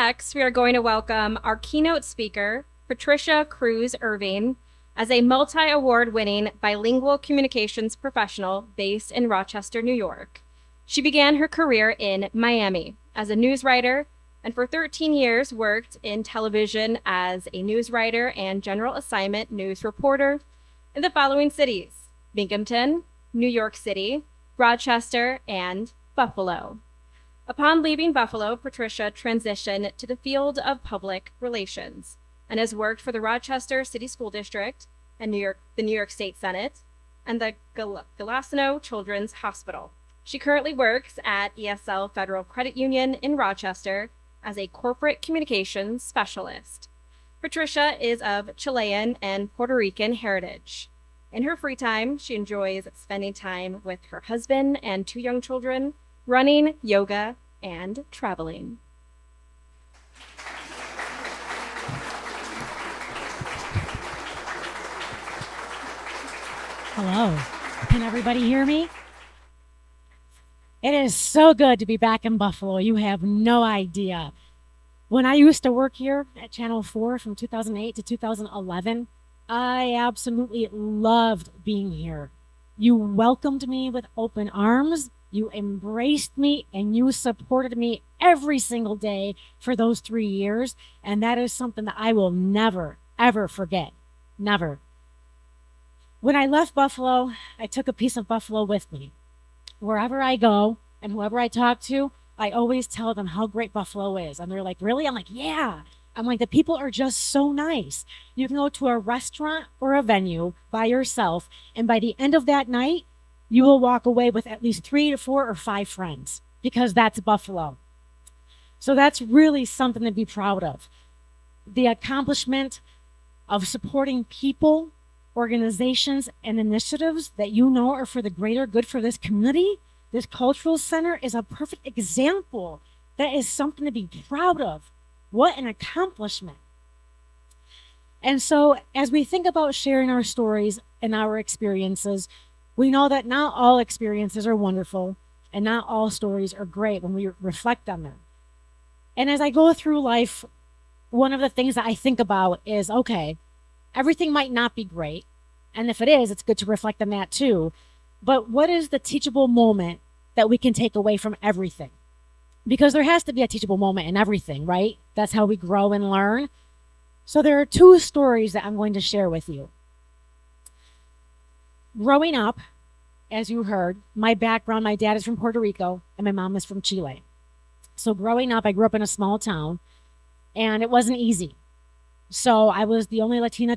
next, we are going to welcome our keynote speaker, Patricia Cruz-Irving, as a multi-award-winning bilingual communications professional based in Rochester, New York. She began her career in Miami as a news writer, and for 13 years worked in television as a news writer and general assignment news reporter in the following cities: Binghamton, New York City, Rochester, and Buffalo. Upon leaving Buffalo, Patricia transitioned to the field of public relations and has worked for the Rochester City School District and the New York State Senate and the Golisano Children's Hospital. She currently works at ESL Federal Credit Union in Rochester as a corporate communications specialist. Patricia is of Chilean and Puerto Rican heritage. In her free time, she enjoys spending time with her husband and 2 young children, running, yoga, and traveling. Hello. Can everybody hear me? It is so good to be back in Buffalo. You have no idea. When I used to work here at Channel 4 from 2008 to 2011, I absolutely loved being here. You welcomed me with open arms. You embraced me and you supported me every single day for those 3 years. And that is something that I will never, ever forget. Never. When I left Buffalo, I took a piece of Buffalo with me. Wherever I go and whoever I talk to, I always tell them how great Buffalo is. And they're like, really? I'm like, yeah. I'm like, the people are just so nice. You can go to a restaurant or a venue by yourself, and by the end of that night, you will walk away with at least 3 to 4 or 5 friends, because that's Buffalo. So that's really something to be proud of. The accomplishment of supporting people, organizations, and initiatives that you know are for the greater good for this community, this cultural center is a perfect example. That is something to be proud of. What an accomplishment. And so as we think about sharing our stories and our experiences, we know that not all experiences are wonderful and not all stories are great when we reflect on them. And as I go through life, one of the things that I think about is, okay, everything might not be great. And if it is, it's good to reflect on that too. But what is the teachable moment that we can take away from everything? Because there has to be a teachable moment in everything, right? That's how we grow and learn. So there are 2 stories that I'm going to share with you. Growing up, as you heard, my background, my dad is from Puerto Rico and my mom is from Chile. So growing up, I grew up in a small town and it wasn't easy. So I was the only Latina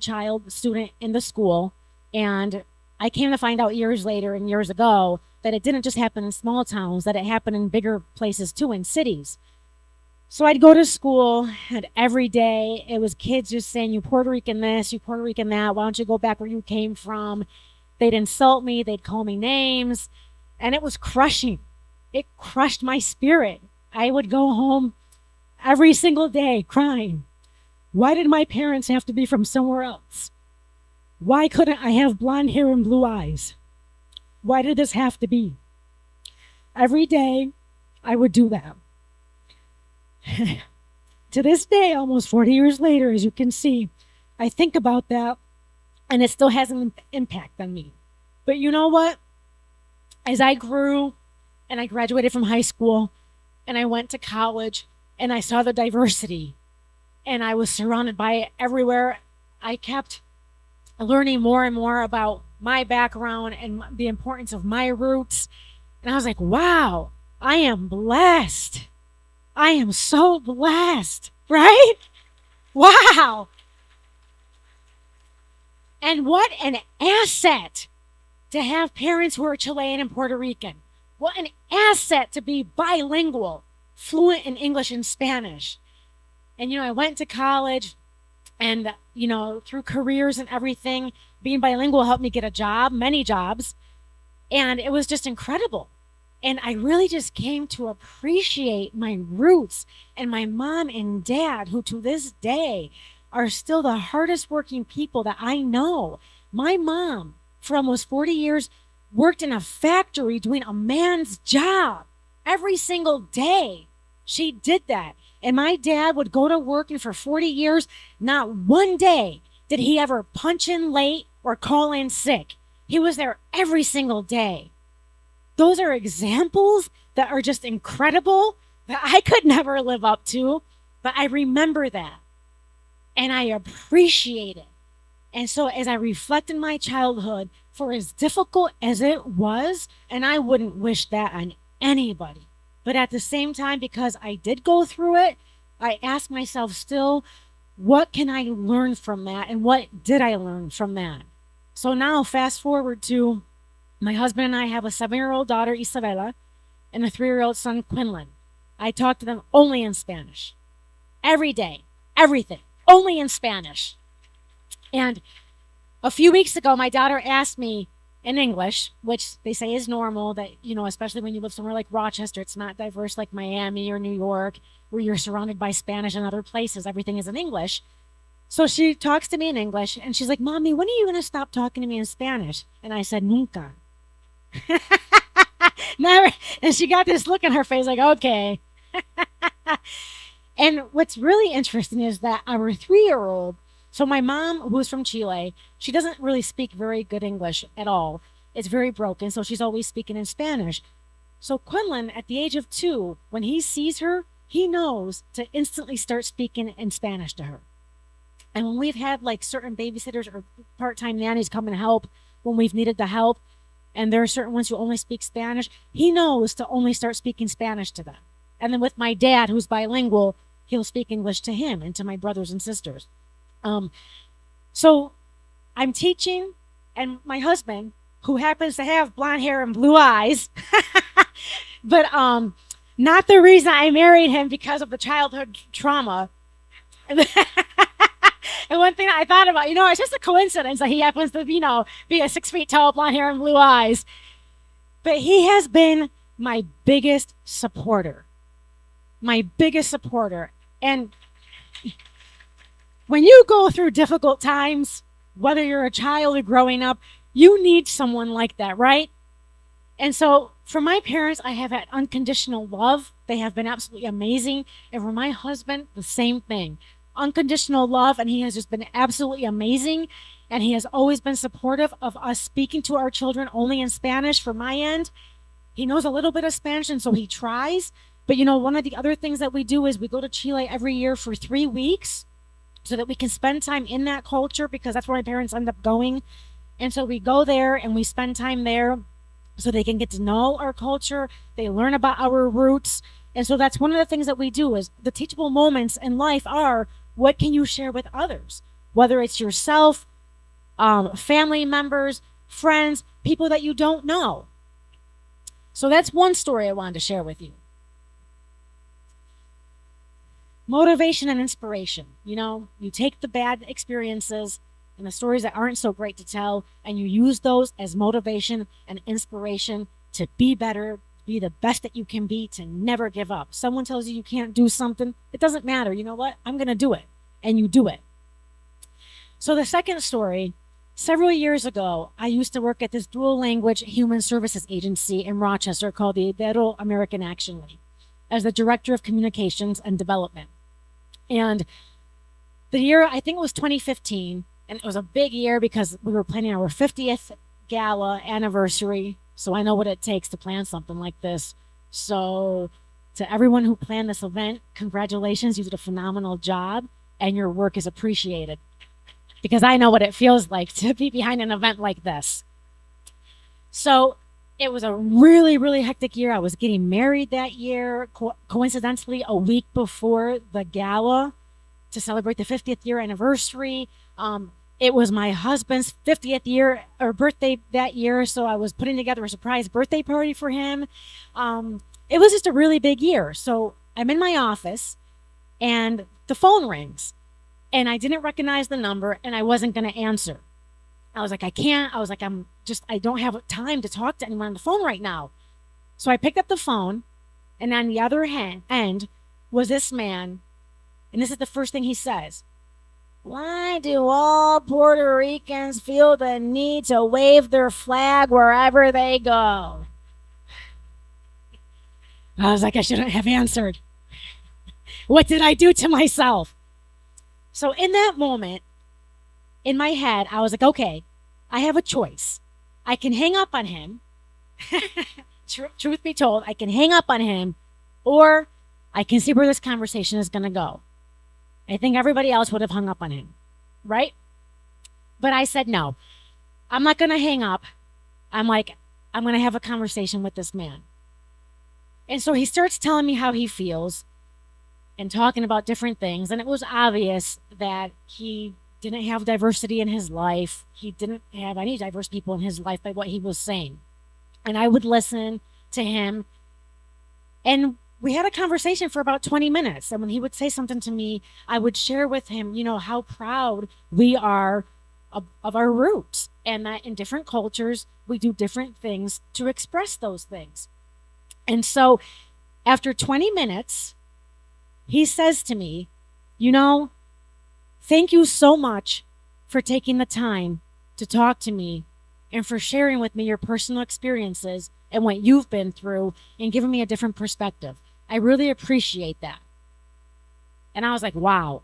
student in the school, and I came to find out years later and years ago that it didn't just happen in small towns, that it happened in bigger places too, in cities. So I'd go to school, and every day it was kids just saying, you Puerto Rican this, you Puerto Rican that, why don't you go back where you came from? They'd insult me, they'd call me names, and it was crushing. It crushed my spirit. I would go home every single day crying. Why did my parents have to be from somewhere else? Why couldn't I have blonde hair and blue eyes? Why did this have to be? Every day, I would do that. To this day, almost 40 years later, as you can see, I think about that, and it still has an impact on me. But you know what? As I grew, and I graduated from high school, and I went to college, and I saw the diversity, and I was surrounded by it everywhere, I kept learning more and more about my background and the importance of my roots. And I was like, wow, I am blessed. I am so blessed, right? Wow. And what an asset to have parents who are Chilean and Puerto Rican. What an asset to be bilingual, fluent in English and Spanish. And, I went to college and, through careers and everything, being bilingual helped me get a job, many jobs. And it was just incredible. And I really just came to appreciate my roots and my mom and dad, who to this day are still the hardest working people that I know. My mom, for almost 40 years, worked in a factory doing a man's job every single day. She did that. And my dad would go to work, and for 40 years, not one day did he ever punch in late or call in sick. He was there every single day. Those are examples that are just incredible that I could never live up to, but I remember that and I appreciate it. And so as I reflect in my childhood, for as difficult as it was, and I wouldn't wish that on anybody, but at the same time, because I did go through it, I ask myself still, what can I learn from that? And what did I learn from that? So now fast forward to my husband and I have a 7-year-old daughter, Isabella, and a 3-year-old son, Quinlan. I talk to them only in Spanish. Every day, everything, only in Spanish. And a few weeks ago, my daughter asked me in English, which they say is normal, that, you know, especially when you live somewhere like Rochester, it's not diverse like Miami or New York, where you're surrounded by Spanish and other places. Everything is in English. So she talks to me in English, and she's like, Mommy, when are you going to stop talking to me in Spanish? And I said, Nunca. Never. And she got this look on her face like, okay. And what's really interesting is that our 3-year-old, so my mom, who's from Chile, she doesn't really speak very good English at all. It's very broken, so she's always speaking in Spanish. So Quinlan, at the age of 2, when he sees her, he knows to instantly start speaking in Spanish to her. And when we've had like certain babysitters or part-time nannies come and help when we've needed the help, and there are certain ones who only speak Spanish, he knows to only start speaking Spanish to them. And then with my dad, who's bilingual, he'll speak English to him and to my brothers and sisters. So I'm teaching, and my husband, who happens to have blonde hair and blue eyes, but not the reason I married him because of the childhood trauma. And one thing I thought about, it's just a coincidence that he happens to, be a 6 feet tall, blonde hair and blue eyes. But he has been my biggest supporter. My biggest supporter. And when you go through difficult times, whether you're a child or growing up, you need someone like that, right? And so for my parents, I have had unconditional love. They have been absolutely amazing. And for my husband, the same thing. Unconditional love, and he has just been absolutely amazing. And he has always been supportive of us speaking to our children only in Spanish. From my end, he knows a little bit of Spanish, and so he tries. But one of the other things that we do is we go to Chile every year for 3 weeks so that we can spend time in that culture, because that's where my parents end up going. And so we go there and we spend time there so they can get to know our culture. They learn about our roots. And so that's one of the things that we do is the teachable moments in life are, what can you share with others? Whether it's yourself, family members, friends, people that you don't know. So that's one story I wanted to share with you. Motivation and inspiration. You take the bad experiences and the stories that aren't so great to tell, and you use those as motivation and inspiration to be better, be the best that you can be, to never give up. Someone tells you you can't do something, it doesn't matter. You know what? I'm going to do it. And you do it. So the second story, several years ago, I used to work at this dual language human services agency in Rochester called the Ibero-American Action League as the Director of Communications and Development. And the year, I think it was 2015, and it was a big year because we were planning our 50th gala anniversary. So I know what it takes to plan something like this. So to everyone who planned this event, congratulations, you did a phenomenal job, and your work is appreciated. Because I know what it feels like to be behind an event like this. So it was a really, really hectic year. I was getting married that year, coincidentally a week before the gala to celebrate the 50th year anniversary. It was my husband's 50th year or birthday that year, so I was putting together a surprise birthday party for him. It was just a really big year. So I'm in my office, and the phone rings, and I didn't recognize the number, and I wasn't going to answer. I was like, I can't. I was like, I don't have time to talk to anyone on the phone right now. So I picked up the phone, and on the other end was this man, and this is the first thing he says. Why do all Puerto Ricans feel the need to wave their flag wherever they go? I was like, I shouldn't have answered. What did I do to myself? So in that moment, in my head, I was like, okay, I have a choice. I can hang up on him. Truth be told, I can hang up on him, or I can see where this conversation is going to go. I think everybody else would have hung up on him, right? But I said, no, I'm not going to hang up. I'm like, I'm going to have a conversation with this man. And so he starts telling me how he feels and talking about different things. And it was obvious that he didn't have diversity in his life. He didn't have any diverse people in his life by what he was saying. And I would listen to him. And we had a conversation for about 20 minutes. And when he would say something to me, I would share with him, you know, how proud we are of our roots, and that in different cultures, we do different things to express those things. And so after 20 minutes, he says to me, you know, thank you so much for taking the time to talk to me and for sharing with me your personal experiences and what you've been through and giving me a different perspective. I really appreciate that. And I was like, wow.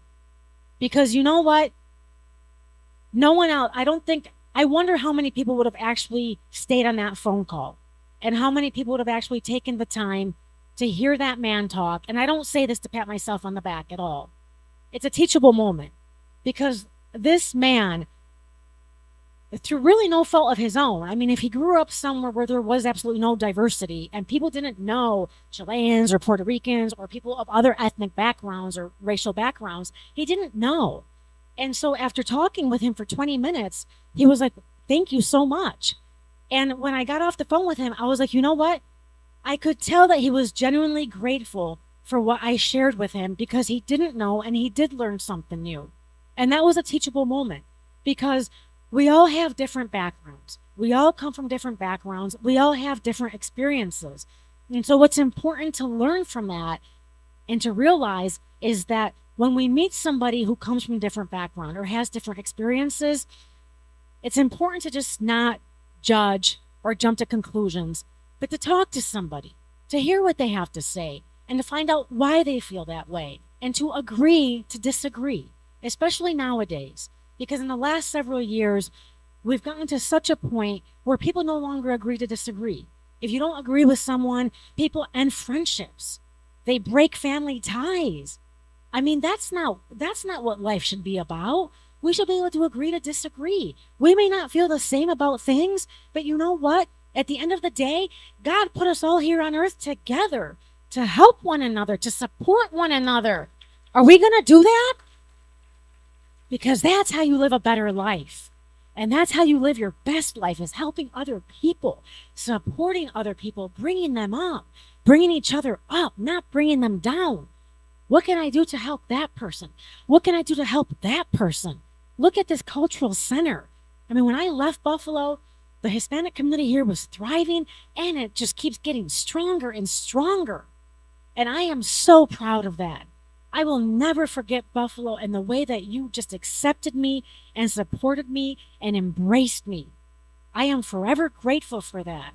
Because you know what? No one else, I wonder how many people would have actually stayed on that phone call and how many people would have actually taken the time to hear that man talk. And I don't say this to pat myself on the back at all. It's a teachable moment because this man, through really no fault of his own, I mean, if he grew up somewhere where there was absolutely no diversity and people didn't know Chileans or Puerto Ricans or people of other ethnic backgrounds or racial backgrounds, he didn't know. And so after talking with him for 20 minutes, he was like, thank you so much. And when I got off the phone with him, I was like, you know what? I could tell that he was genuinely grateful for what I shared with him because he didn't know and he did learn something new. And that was a teachable moment because we all have different backgrounds. We all come from different backgrounds. We all have different experiences. And so what's important to learn from that and to realize is that when we meet somebody who comes from a different background or has different experiences, it's important to just not judge or jump to conclusions, but to talk to somebody, to hear what they have to say, and to find out why they feel that way, and to agree to disagree, especially nowadays. Because in the last several years, we've gotten to such a point where people no longer agree to disagree. If you don't agree with someone, people end friendships. They break family ties. I mean, that's not what life should be about. We should be able to agree to disagree. We may not feel the same about things, but you know what? At the end of the day, God put us all here on earth together to help one another, to support one another. Are we going to do that? Because that's how you live a better life. And that's how you live your best life, is helping other people, supporting other people, bringing them up, bringing each other up, not bringing them down. What can I do to help that person? What can I do to help that person? Look at this cultural center. I mean, when I left Buffalo, the Hispanic community here was thriving, and it just keeps getting stronger and stronger. And I am so proud of that. I will never forget Buffalo and the way that you just accepted me and supported me and embraced me. I am forever grateful for that,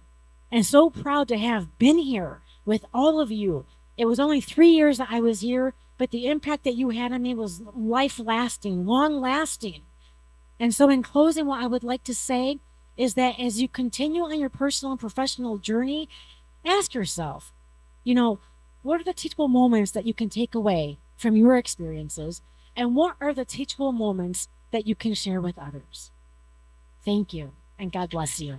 and so proud to have been here with all of you. It was only 3 years that I was here, but the impact that you had on me was life-lasting, long-lasting. And so in closing, what I would like to say is that as you continue on your personal and professional journey, ask yourself, you know, what are the teachable moments that you can take away from your experiences, and what are the teachable moments that you can share with others? Thank you, and God bless you.